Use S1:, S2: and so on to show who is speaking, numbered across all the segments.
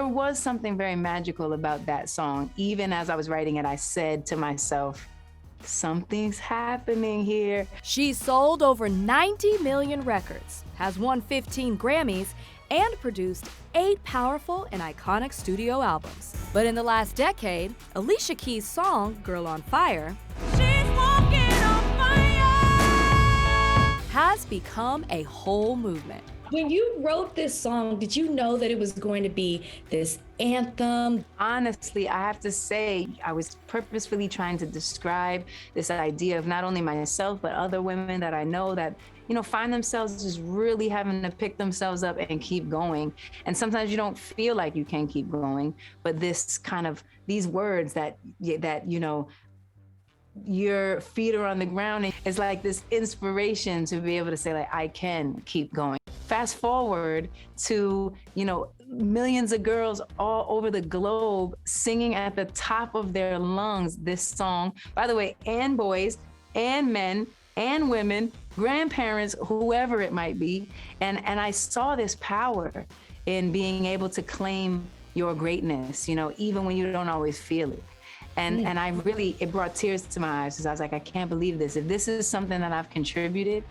S1: there was something very magical about that song. Even as I was writing it, I said to myself, something's happening here.
S2: She's sold over 90 million records, has won 15 Grammys, and produced 8 powerful and iconic studio albums. But in the last decade, Alicia Keys' song, Girl on Fire, She's walking on fire, has become a whole movement.
S3: When you wrote this song, did you know that it was going to be this anthem?
S1: Honestly, I have to say, I was purposefully trying to describe this idea of not only myself, but other women that I know that, find themselves just really having to pick themselves up and keep going. And sometimes you don't feel like you can keep going, but these words that your feet are on the ground, and it's like this inspiration to be able to say, like, I can keep going. Fast forward to, millions of girls all over the globe singing at the top of their lungs this song, by the way, and boys and men and women, grandparents, whoever it might be. And I saw this power in being able to claim your greatness, even when you don't always feel it. And it brought tears to my eyes, because I was like, I can't believe this. If this is something that I've contributed,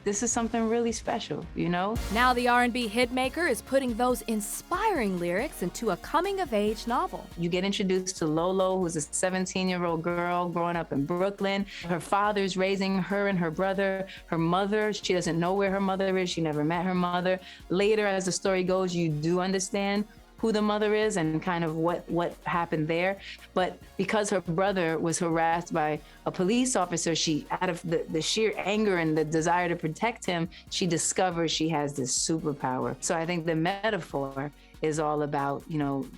S1: this is something really special,
S2: Now the R&B hitmaker is putting those inspiring lyrics into a coming-of-age novel.
S1: You get introduced to Lolo, who's a 17-year-old girl growing up in Brooklyn. Her father's raising her and her brother. Her mother, she doesn't know where her mother is. She never met her mother. Later, as the story goes, you do understand who the mother is and kind of what happened there. But because her brother was harassed by a police officer, she, out of the sheer anger and the desire to protect him, she discovers she has this superpower. So I think the metaphor is all about,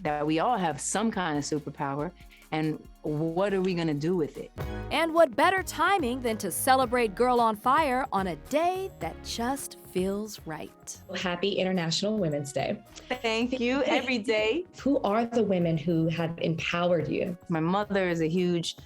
S1: that we all have some kind of superpower, and what are we gonna do with it?
S2: And what better timing than to celebrate Girl on Fire on a day that just feels right.
S3: Happy International Women's Day.
S1: Thank you, every day.
S3: Who are the women who have empowered you?
S1: My mother is a huge,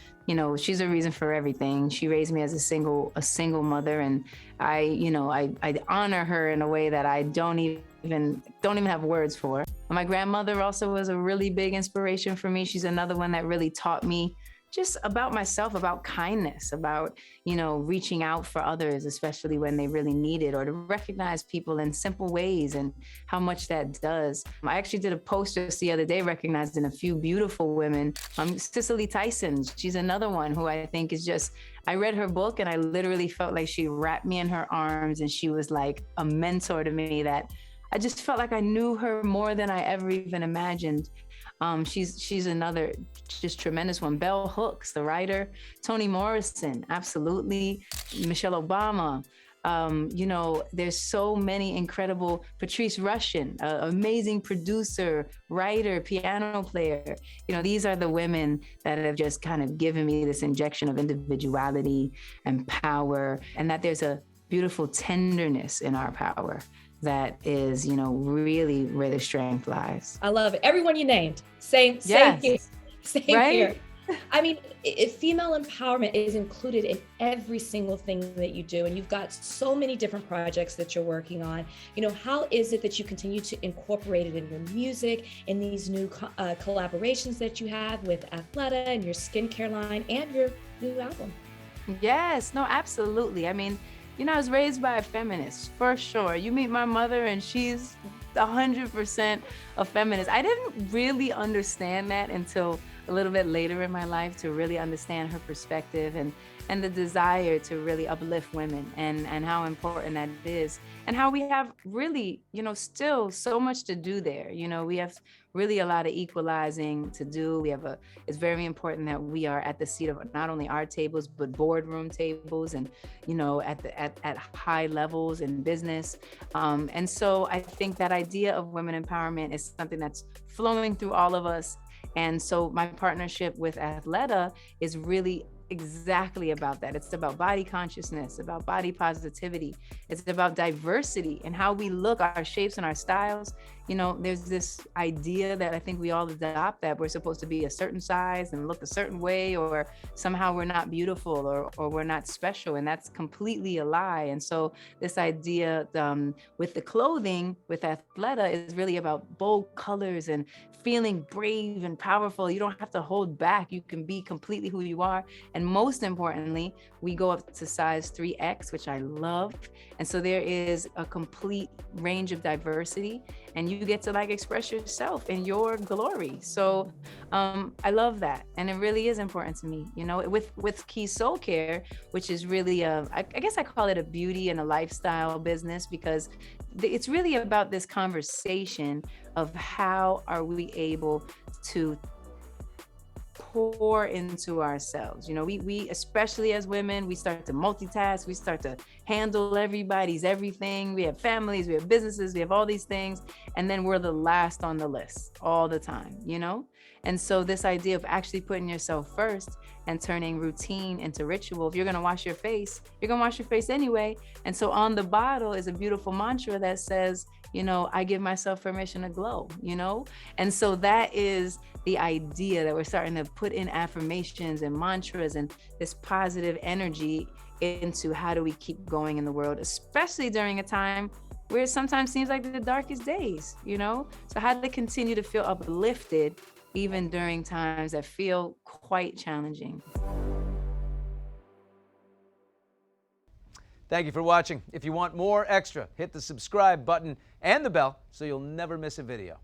S1: she's a reason for everything. She raised me as a single mother, and I honor her in a way that I don't even have words for. My grandmother also was a really big inspiration for me. She's another one that really taught me just about myself, about kindness, about, reaching out for others, especially when they really need it, or to recognize people in simple ways and how much that does. I actually did a post just the other day recognizing a few beautiful women. Cicely Tyson, she's another one who I think is just, I read her book and I literally felt like she wrapped me in her arms, and she was like a mentor to me that I just felt like I knew her more than I ever even imagined. She's another just tremendous one. Bell Hooks, the writer. Toni Morrison, absolutely. Michelle Obama. There's so many incredible. Patrice Rushen, amazing producer, writer, piano player. These are the women that have just kind of given me this injection of individuality and power, and that there's a beautiful tenderness in our power that is, really where the strength lies.
S3: I love it. Everyone you named. Same
S1: yes.
S3: here. Same
S1: right?
S3: here. I mean, female empowerment is included in every single thing that you do. And you've got so many different projects that you're working on. How is it that you continue to incorporate it in your music, in these new collaborations that you have with Athleta and your skincare line and your new album?
S1: Yes, no, absolutely. I mean, I was raised by a feminist, for sure. You meet my mother and she's 100% a feminist. I didn't really understand that until a little bit later in my life, to really understand her perspective and the desire to really uplift women and how important that is, and how we have really, still so much to do there. We have really a lot of equalizing to do. It's very important that we are at the seat of not only our tables, but boardroom tables and, at high levels in business. And so I think that idea of women empowerment is something that's flowing through all of us. And so my partnership with Athleta is really exactly about that. It's about body consciousness, about body positivity. It's about diversity and how we look, our shapes and our styles. you know, there's this idea that I think we all adopt, that we're supposed to be a certain size and look a certain way, or somehow we're not beautiful, or we're not special. And that's completely a lie. And so this idea with the clothing, with Athleta, is really about bold colors and feeling brave and powerful. You don't have to hold back. You can be completely who you are. And most importantly, we go up to size 3X, which I love. And so there is a complete range of diversity, and you get to like express yourself in your glory. So I love that. And it really is important to me, you know, with Keys Soul Care, which is really I guess I call it a beauty and a lifestyle business, because it's really about this conversation of how are we able to pour into ourselves. You know, we especially as women, we start to multitask, we start to handle everybody's everything. We have families, we have businesses, we have all these things, and then we're the last on the list all the time, you know? And so this idea of actually putting yourself first and turning routine into ritual. If you're gonna wash your face, you're gonna wash your face anyway. And so on the bottle is a beautiful mantra that says, you know, I give myself permission to glow, you know? And so that is the idea, that we're starting to put in affirmations and mantras and this positive energy into how do we keep going in the world, especially during a time where it sometimes seems like the darkest days, you know? So how to continue to feel uplifted even during times that feel quite challenging.
S4: Thank you for watching. If you want more extra, hit the subscribe button and the bell so you'll never miss a video.